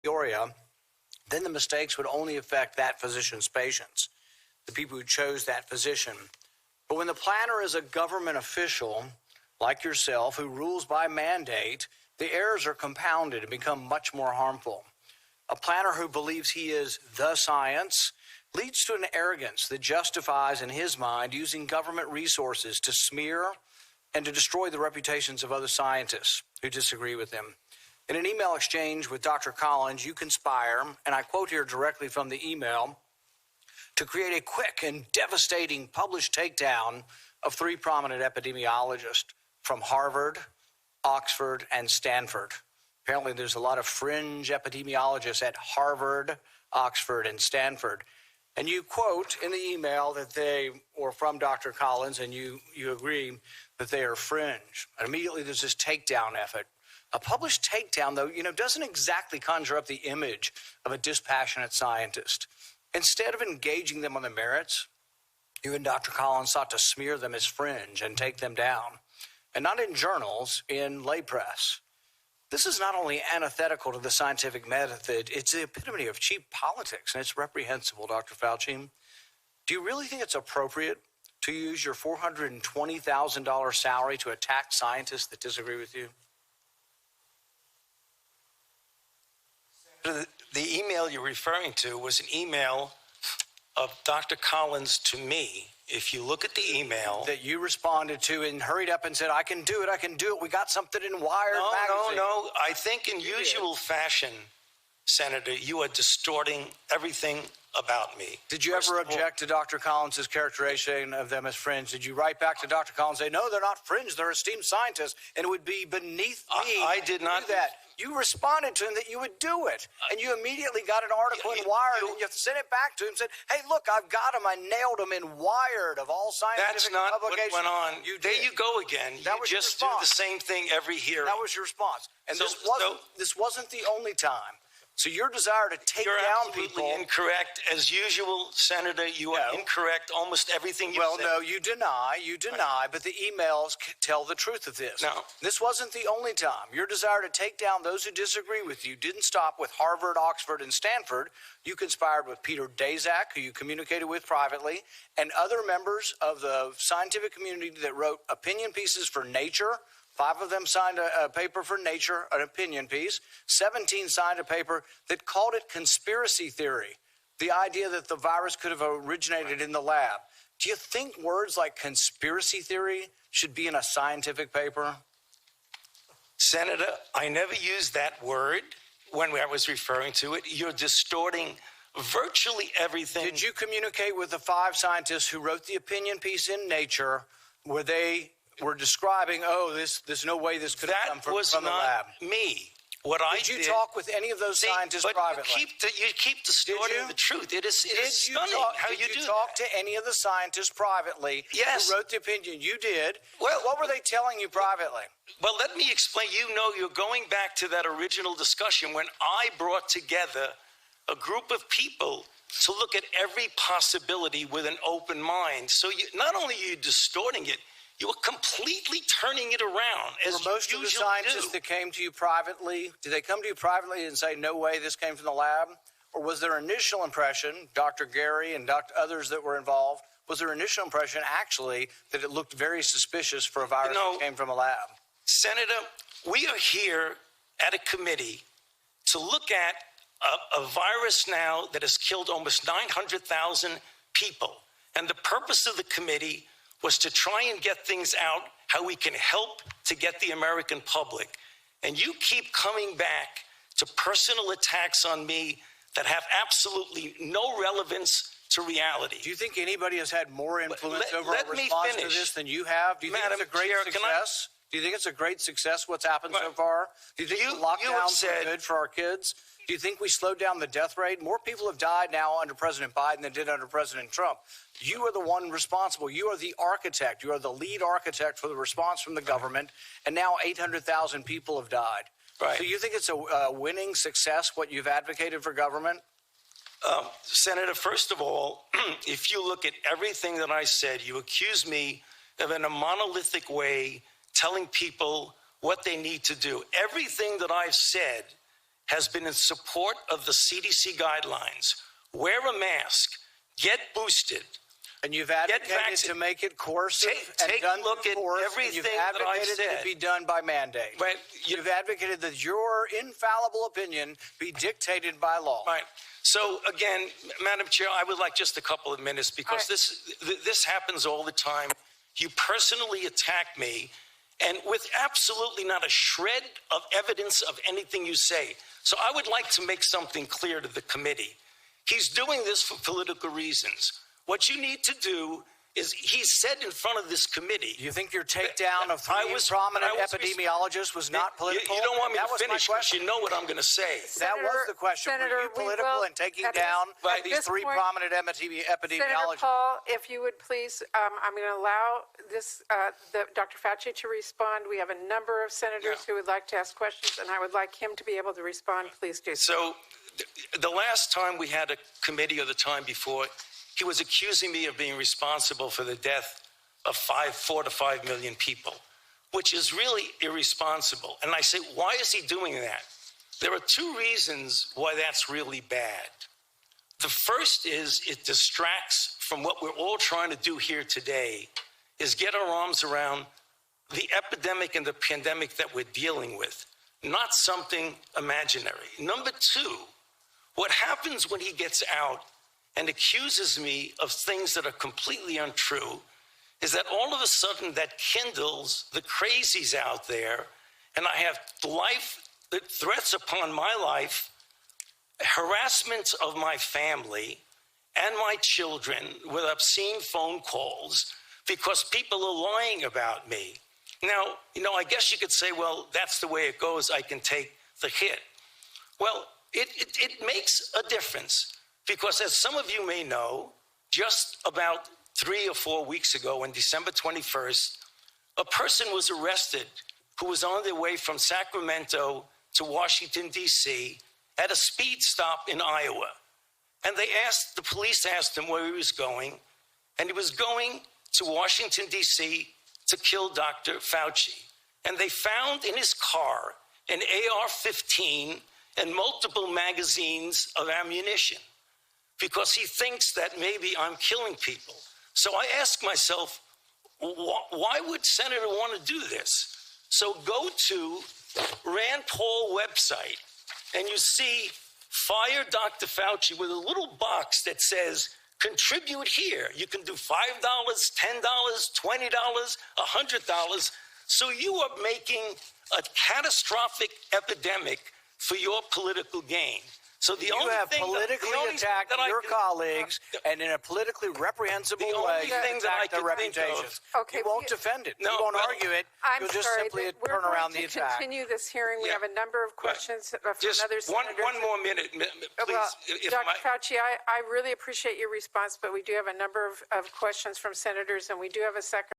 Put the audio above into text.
Peoria, then the mistakes would only affect that physician's patients, the people who chose that physician. But when the planner is a government official, like yourself, who rules by mandate, the errors are compounded and become much more harmful. A planner who believes he is the science leads to an arrogance that justifies, in his mind, using government resources to smear and to destroy the reputations of other scientists who disagree with him. In an email exchange with Dr. Collins, you conspire, and I quote here directly from the email, to create a quick and devastating published takedown of 3 prominent epidemiologists from Harvard, Oxford, and Stanford. Apparently, there's a lot of fringe epidemiologists at Harvard, Oxford, and Stanford. And you quote in the email that they, or from Dr. Collins, and you agree that they are fringe. And immediately there's this takedown effort. A published takedown, though, doesn't exactly conjure up the image of a dispassionate scientist. Instead of engaging them on the merits, you and Dr. Collins sought to smear them as fringe and take them down. And not in journals, in lay press. This is not only antithetical to the scientific method, it's the epitome of cheap politics, and it's reprehensible, Dr. Fauci. Do you really think it's appropriate to use your $420,000 salary to attack scientists that disagree with you? The email you're referring to was an email of Dr. Collins to me. If you look at the email that you responded to and hurried up and said, I can do it. We got something in Wired magazine. No. I think in usual fashion, Senator, you are distorting everything about me. Did you ever object to Dr. Collins' characterization of them as fringe? Did you write back to Dr. Collins and say, no, they're not fringe, they're esteemed scientists, and it would be beneath me I did not do that? You responded to him that you would do it, and you immediately got an article in Wired, and you sent it back to him and said, hey, look, I've got him. I nailed him in Wired of all scientific publications. That's not what went on. There you go again. That was just do the same thing every hearing. That was your response. And this wasn't the only time. So your desire to take down people... You're absolutely incorrect. As usual, Senator, you are incorrect almost everything you said. Well, no, you deny, but the emails tell the truth of this. No. This wasn't the only time. Your desire to take down those who disagree with you didn't stop with Harvard, Oxford, and Stanford. You conspired with Peter Daszak, who you communicated with privately, and other members of the scientific community that wrote opinion pieces for Nature. 5 of them signed a paper for Nature, an opinion piece. 17 signed a paper that called it conspiracy theory, the idea that the virus could have originated in the lab. Do you think words like conspiracy theory should be in a scientific paper? Senator, I never used that word when I was referring to it. You're distorting virtually everything. Did you communicate with the 5 scientists who wrote the opinion piece in Nature where they were describing, there's no way this could have come from the lab? That was not me. Did you talk with any of those scientists privately? You keep distorting the truth. It is stunning how you do that. Did you talk to any of the scientists privately who wrote the opinion? You did. Well, what were they telling you privately? Well, let me explain. You're going back to that original discussion when I brought together a group of people to look at every possibility with an open mind. So not only are you distorting it, you are completely turning it around, as For most of the scientists that came to you privately, did they come to you privately and say, no way, this came from the lab? Or was their initial impression, Dr. Gary and others that were involved, was their initial impression actually that it looked very suspicious for a virus that came from a lab? Senator, we are here at a committee to look at a virus now that has killed almost 900,000 people. And the purpose of the committee was to try and get things out, how we can help to get the American public. And you keep coming back to personal attacks on me that have absolutely no relevance to reality. Do you think anybody has had more influence over a response to this than you have? Do you think it's a great success? Do you think it's a great success what's happened so far? Do you think the lockdowns are good for our kids? Do you think we slowed down the death rate? More people have died now under President Biden than did under President Trump. You are the one responsible. You are the architect. You are the lead architect for the response from the government. And now 800,000 people have died. Right. So you think it's a winning success, what you've advocated for government? Senator, first of all, if you look at everything that I said, you accuse me of in a monolithic way telling people what they need to do. Everything that I've said has been in support of the CDC guidelines. Wear a mask, get boosted. And you've advocated to make it coercive and done a look at everything you've that I've advocated said. it be done by mandate. Right. You've advocated that your infallible opinion be dictated by law. Right. So again, Madam Chair, I would like just a couple of minutes because this happens all the time. You personally attack me, and with absolutely not a shred of evidence of anything you say. So I would like to make something clear to the committee. He's doing this for political reasons. What you need to do is, he said in front of this committee. You think your takedown of three prominent epidemiologists was not political? You don't want me to finish because you know what I'm going to say. That was the question. Senator, were you political in taking down these three prominent epidemiologists? Senator Paul, if you would please, I'm going to allow this, Dr. Fauci to respond. We have a number of senators who would like to ask questions, and I would like him to be able to respond. Please do so. So the last time we had a committee, or the time before, he was accusing me of being responsible for the death of 4 to 5 million people, which is really irresponsible. And I say, why is he doing that? There are two reasons why that's really bad. The first is it distracts from what we're all trying to do here today, is get our arms around the epidemic and the pandemic that we're dealing with, not something imaginary. Number two, what happens when he gets out and accuses me of things that are completely untrue is that all of a sudden that kindles the crazies out there, and I have threats upon my life, harassment of my family and my children with obscene phone calls because people are lying about me. Now, I guess you could say, well, that's the way it goes. I can take the hit. Well, it makes a difference. Because as some of you may know, just about 3 or 4 weeks ago, on December 21st, a person was arrested who was on their way from Sacramento to Washington, D.C. at a speed stop in Iowa. And the police asked him where he was going, and he was going to Washington, D.C. to kill Dr. Fauci. And they found in his car an AR-15 and multiple magazines of ammunition, because he thinks that maybe I'm killing people. So I ask myself, why would Senator want to do this? So go to Rand Paul website, and you see Fire Dr. Fauci with a little box that says, contribute here. You can do $5, $10, $20, $100. So you are making a catastrophic epidemic for your political gain. So you have politically attacked your colleagues and in a politically reprehensible way attacked their reputations. Okay, you won't defend it. You won't argue it. You'll just simply turn around the attack. Continue this hearing. We have a number of questions from just other senators. One more minute, please. Well, Dr. Fauci, I really appreciate your response, but we do have a number of questions from senators, and we do have a second.